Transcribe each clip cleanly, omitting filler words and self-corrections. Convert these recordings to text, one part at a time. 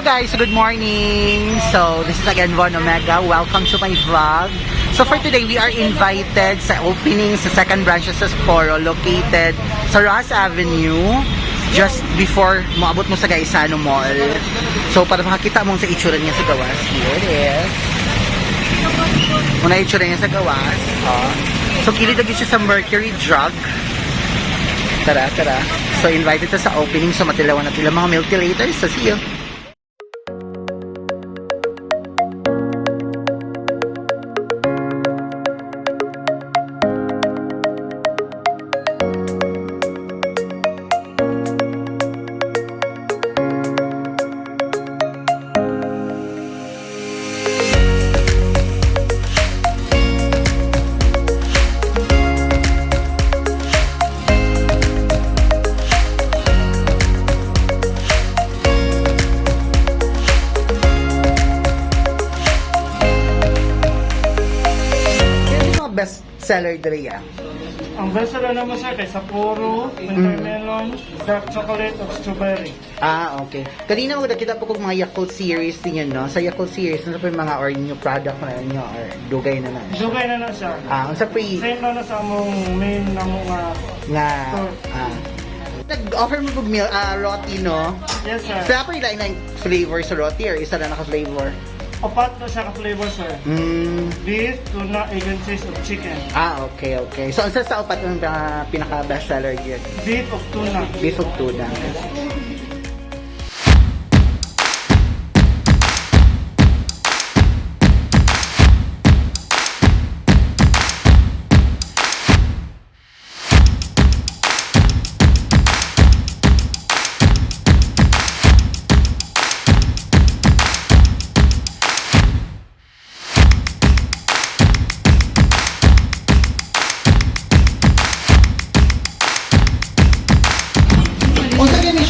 guys, good morning. So this is again Von Omega. Welcome to my vlog. So for today, we are invited sa opening sa second branch sa Sapporo, located sa Ross Avenue, just before maabot mo sa Gaisano Mall. So para makakita mo sa itsura niya sa gawas, here it is. Muna itsura niya sa gawas. So kilid lagi siya sa Mercury Drug. Tara. So invited ta sa opening, so matilawan na tila mga milk tea later. So see you. Best seller diri ya. Ang bestseller naman sir kay Sapporo, winter melon, dark chocolate, of strawberry. Okay. Kanina mo nakita po kong mga Yakult series niyo, no? Sa Yakult series, ano pa yung mga or new product na niyo or dugay na na? Dugay na siya. Unsa pa Same na sa among main na mga nga store. nag-offer mo pag roti, no? Yes sir. Sa pa yung flavor sa roti or isa na naka-flavor? Apat na siya ka-flavor sir. Beef, tuna, egg and cheese of chicken. Okay. So, ang sa upat yung pinaka-best seller yun? Beef of tuna. Beef of tuna.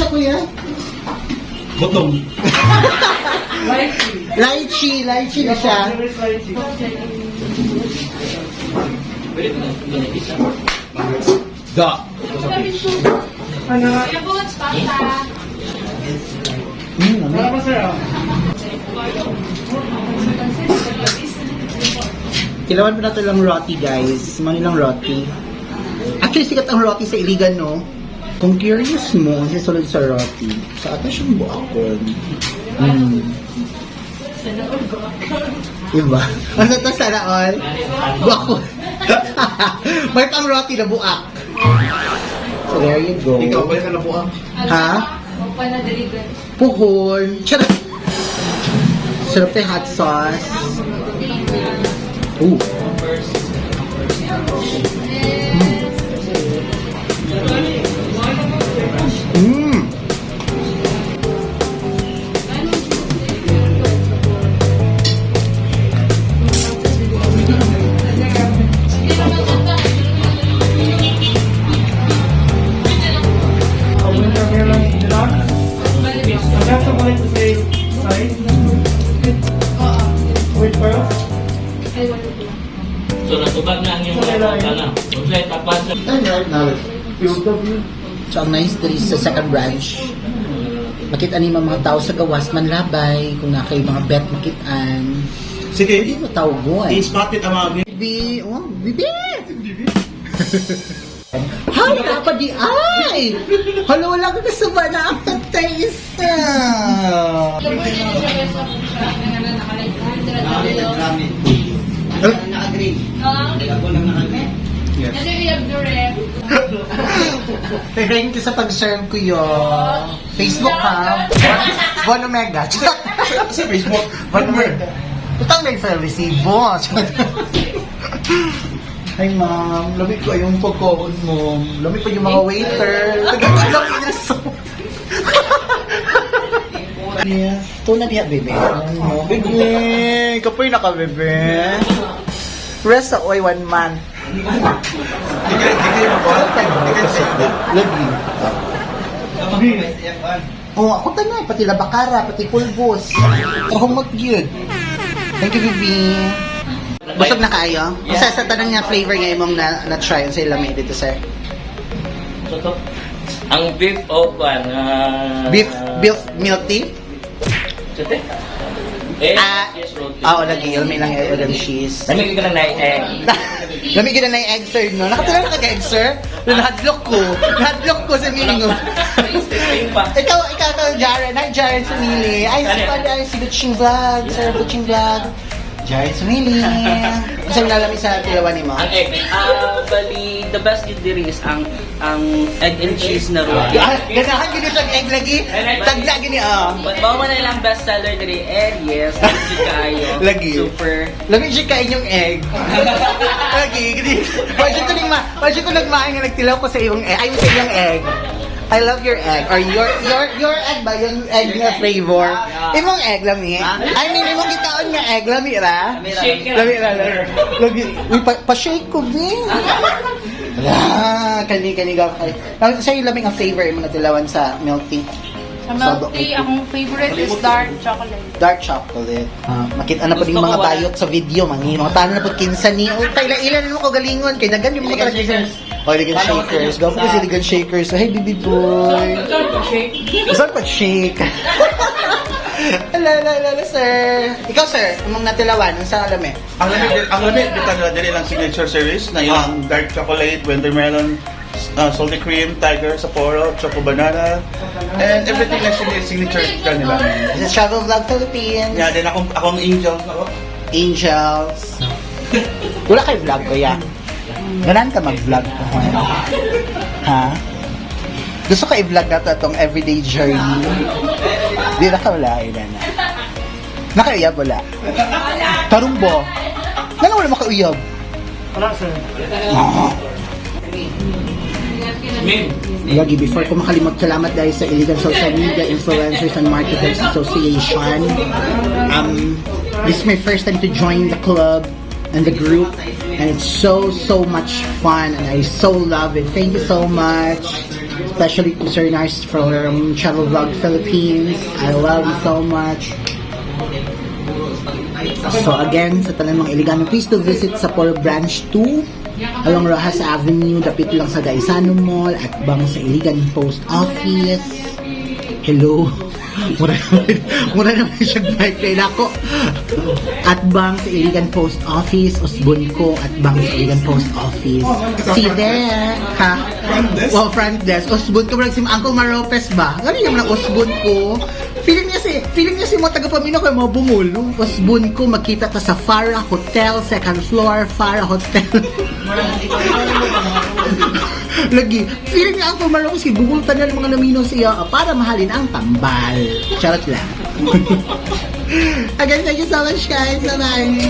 Kuya? Botong. Lychee na siya. Da. Ano? Wala pa sir. Kilawan mo na ito lang roti, guys. Mani lang roti. Actually, sikat ang roti sa Iligan, no? Kung curious mo, kasi sulod sa roti, sa ato siyang buakon. Diba? Ano to sana all? Buakon. May pang roti na buak. So there you go. Ikaw ba ka na po ah? Ha? Puhon. Charot. Sarap tayo hot sauce. Ooh. Winter melon deluxe. Dark chocolate the same size. With pearls. So, natubag na ang iyong mga kung sa'yo tapat sa... So, ang nice diri sa second branch. Makita ni mga tao sa gawas manlabay kung na kayo mga bet makitaan. Sige. Hindi mo tawgon. I-spot it ang mga Bibi! Oh, bibi! Hay, dapat di ay! Halo, wala ka sa ba na ang tatay isa! Yes. Thank you sa pag-serve ko yun. Facebook ha? Von Omega. Sa Facebook. Von Omega. Tutang na sa resibo. Ay ma'am, lamig ko yung pagkaon mo. Lamig pa yung mga waiter. Lamig na so. Yes. Tuna diya, bebe. Bebe. Kapoy na ka, bebe. Rest sa oy 1 month. Di kayo mag-call? Lagi. Ako tanay, pati labakara, pati pulbos. Ako mag-yun. Thank you, Bibi. Busog na kayo? Yeah. Sa tanang nga flavor nga imong na-try sa ilamay dito, sir? Ang beef open. Beef milk tea? Sute? Eh, yes, road trip. Lagi. May lang yung cheese. Dami ka na egg. Lamig ka na yung egg, sir, no? Nakatala ka egg, sir? Nahadlock ko. Nahadlock ko sa miling. Ikaw, Jaren. Hi, Jaren Sumili. Ay, si Butching Vlog. Sir, Butching Vlog. Jaren Sumili. Kasi nalamig sa tilawan ni mo. Ang egg. Bali, the best yun diri is ang egg and cheese na roti. Ganahan gini sa egg lagi. Tagla gini, But bawa man na ilang best seller diri, yes, gusto kayo. Lagi. Super. Lamig siya kain yung egg. Lagi, gini. Pwede ko nagmain nga nagtilaw ko sa iyong egg. Ayun sa iyong egg. I love your egg. Or your egg ba? Yung egg na flavor. Imong egg, lami. I mean, imong gitaon nga egg, lami ra. Lami ra. Lagi. Uy, pa-shake ko, din. Kani gaw. Sa'yo lamig ang flavor mo natilawan sa milk tea. Sa milk tea, akong favorite is dark chocolate. Dark chocolate. Makita na po yung mga bayot sa video. Mga paano na po kinsa ni. Ilan mo ko galingon. Kaya nagan yung mga shakers. Ligan shakers. Gawin ko si ligan shakers. Hey, baby boy. Saan pag-shake? Ala, sir. Ikaw, sir. Among natilawan. Ang saan alam eh? Ang lamig dito nila dili lang signature series na yung dark chocolate, watermelon, salty cream, tiger, Sapporo, choco banana, and everything na signature kanila. This is Travel Vlog Philippines. Yeah, din akong angels na Angels. Wala kayo vlog ko yan. Ganaan ka mag-vlog ko. Ha? Gusto ka i-vlog na itong everyday journey. Di na ka wala. Nakauyab wala. Tarumbo. Nga wala makauyab. Wala, sir. Lagi, before ko makalimot, salamat dahil sa Iligan Social Media Influencers and Marketers Association. This is my first time to join the club and the group, and it's so much fun, and I so love it. Thank you so much, especially to Sir Nars from Travel Vlog Philippines. I love you so much. So again, sa tanan mga Iligano, please to visit Sapporo Branch 2 along Rojas Avenue, dapit lang sa Gaisano Mall at bang sa Iligan Post Office. Hello. Mura naman siya birthday ako. At bang sa Iligan Post Office, Osbon ko at bang sa Iligan Post Office. See there, ha? Front desk. Osbon ko, si Uncle Maropes ba? Gano'n yung mga Osbon ko. Feeling niya si mga taga-pamino kayo mga bungol. No? Osbon ko, magkita ta sa Farah Hotel, second floor, Farah Hotel. Lagi, feeling niya Uncle Maropes, bungultan na ng mga namino siya para mahalin ang tambal. Charot lang. Again, thank you so much guys. Bye-bye.